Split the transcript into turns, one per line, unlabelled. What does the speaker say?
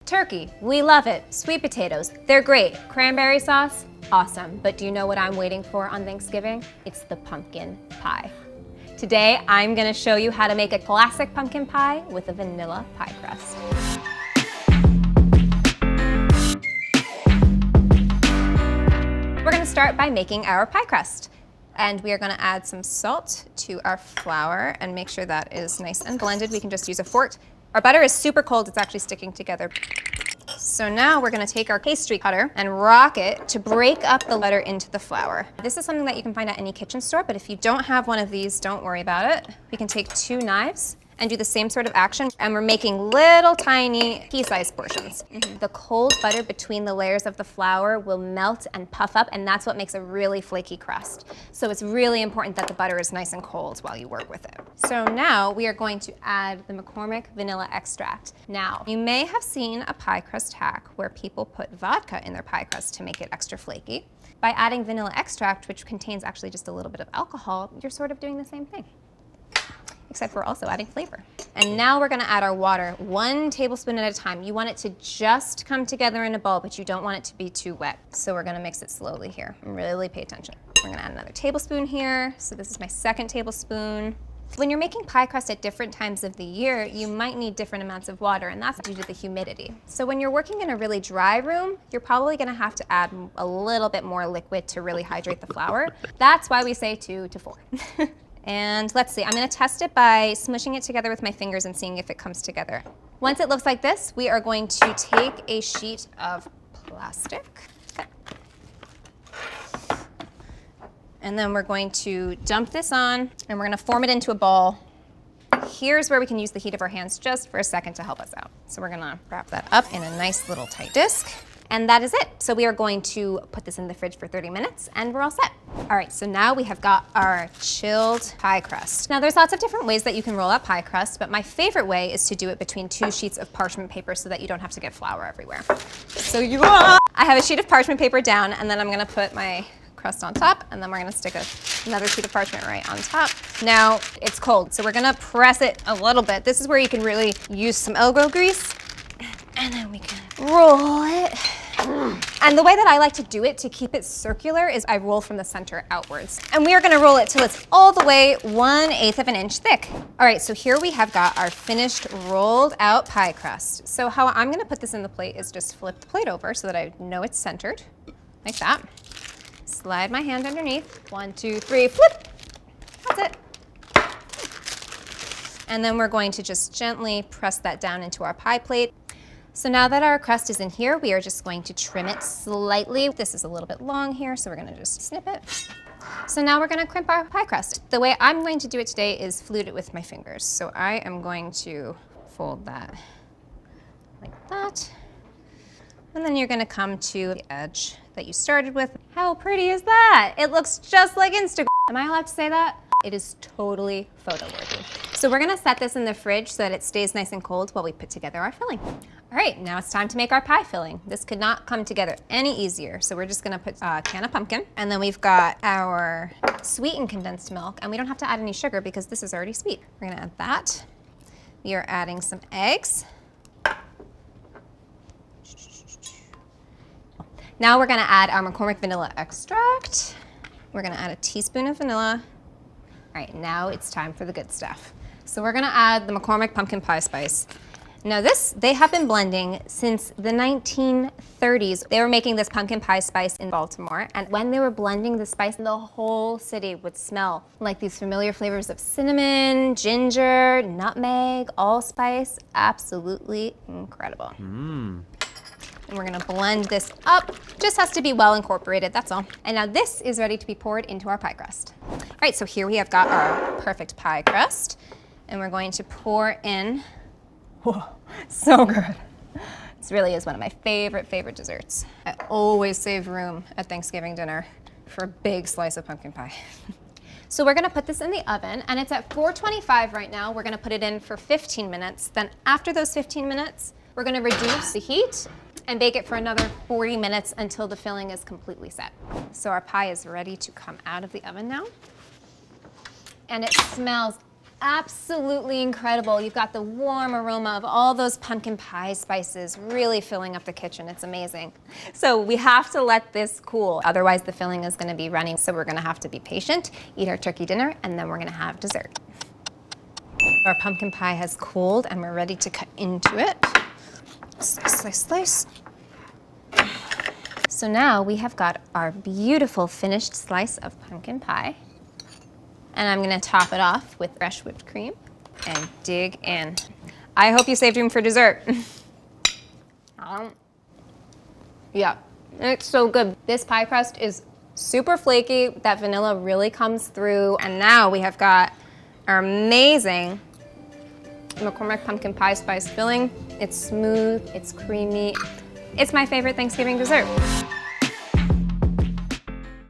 Turkey, we love it. Sweet potatoes, they're great. Cranberry sauce, awesome. But do you know what I'm waiting for on Thanksgiving? It's the pumpkin pie. Today, I'm gonna show you how to make a classic pumpkin pie with a vanilla pie crust. We're gonna start by making our pie crust. And we are gonna add some salt to our flour and make sure that is nice and blended. We can just use a fork. Our butter is super cold, it's actually sticking together. So now we're gonna take our pastry cutter and rock it to break up the butter into the flour. This is something that you can find at any kitchen store, but if you don't have one of these, don't worry about it. We can take 2 knives and do the same sort of action, and we're making little tiny pea-sized portions. The cold butter between the layers of the flour will melt and puff up, and that's what makes a really flaky crust. So it's really important that the butter is nice and cold while you work with it. So now we are going to add the McCormick vanilla extract. Now, you may have seen a pie crust hack where people put vodka in their pie crust to make it extra flaky. By adding vanilla extract, which contains actually just a little bit of alcohol, you're sort of doing the same thing, except we're also adding flavor. And now we're gonna add our water 1 tablespoon at a time. You want it to just come together in a ball, but you don't want it to be too wet. So we're gonna mix it slowly here. Really pay attention. We're gonna add another tablespoon here. So this is my 2nd tablespoon. When you're making pie crust at different times of the year, you might need different amounts of water, and that's due to the humidity. So when you're working in a really dry room, you're probably gonna have to add a little bit more liquid to really hydrate the flour. That's why we say 2 to 4. And let's see, I'm gonna test it by smushing it together with my fingers and seeing if it comes together. Once it looks like this, we are going to take a sheet of plastic. And then we're going to dump this on, and we're gonna form it into a ball. Here's where we can use the heat of our hands just for a second to help us out. So we're gonna wrap that up in a nice little tight disc. And that is it. So we are going to put this in the fridge for 30 minutes and we're all set. All right, so now we have got our chilled pie crust. Now there's lots of different ways that you can roll out pie crust, but my favorite way is to do it between 2 sheets of parchment paper so that you don't have to get flour everywhere. So I have a sheet of parchment paper down, and then I'm gonna put my crust on top, and then we're gonna stick another sheet of parchment right on top. Now it's cold, so we're gonna press it a little bit. This is where you can really use some elbow grease, and then we can roll it. And the way that I like to do it to keep it circular is I roll from the center outwards. And we are gonna roll it till it's all the way 1/8 of an inch thick. All right, so here we have got our finished rolled out pie crust. So how I'm gonna put this in the plate is just flip the plate over so that I know it's centered, like that. Slide my hand underneath, 1, 2, 3, flip. That's it. And then we're going to just gently press that down into our pie plate. So now that our crust is in here, we are just going to trim it slightly. This is a little bit long here, so we're gonna just snip it. So now we're gonna crimp our pie crust. The way I'm going to do it today is flute it with my fingers. So I am going to fold that like that. And then you're gonna come to the edge that you started with. How pretty is that? It looks just like Instagram. Am I allowed to say that? It is totally photo worthy. So we're gonna set this in the fridge so that it stays nice and cold while we put together our filling. All right, now it's time to make our pie filling. This could not come together any easier. So we're just gonna put a can of pumpkin, and then we've got our sweetened condensed milk, and we don't have to add any sugar because this is already sweet. We're gonna add that. We are adding some eggs. Now we're gonna add our McCormick vanilla extract. We're gonna add a teaspoon of vanilla. All right, now it's time for the good stuff. So we're gonna add the McCormick pumpkin pie spice. Now they have been blending since the 1930s. They were making this pumpkin pie spice in Baltimore, and when they were blending the spice, the whole city would smell like these familiar flavors of cinnamon, ginger, nutmeg, allspice. Absolutely incredible. And we're gonna blend this up. Just has to be well incorporated, that's all. And now this is ready to be poured into our pie crust. All right, so here we have got our perfect pie crust, and we're going to pour in. Whoa, so good. This really is one of my favorite desserts. I always save room at Thanksgiving dinner for a big slice of pumpkin pie. So we're gonna put this in the oven, and it's at 425 right now. We're gonna put it in for 15 minutes. Then after those 15 minutes, we're gonna reduce the heat and bake it for another 40 minutes until the filling is completely set. So our pie is ready to come out of the oven now. And it smells absolutely incredible. You've got the warm aroma of all those pumpkin pie spices really filling up the kitchen. It's amazing. So we have to let this cool, otherwise the filling is gonna be running. So we're gonna have to be patient, eat our turkey dinner, and then we're gonna have dessert. Our pumpkin pie has cooled and we're ready to cut into it. Slice, slice, slice. So now we have got our beautiful finished slice of pumpkin pie. And I'm gonna top it off with fresh whipped cream and dig in. I hope you saved room for dessert. Yeah, it's so good. This pie crust is super flaky. That vanilla really comes through. And now we have got our amazing McCormick pumpkin pie spice filling. It's smooth, it's creamy. It's my favorite Thanksgiving dessert.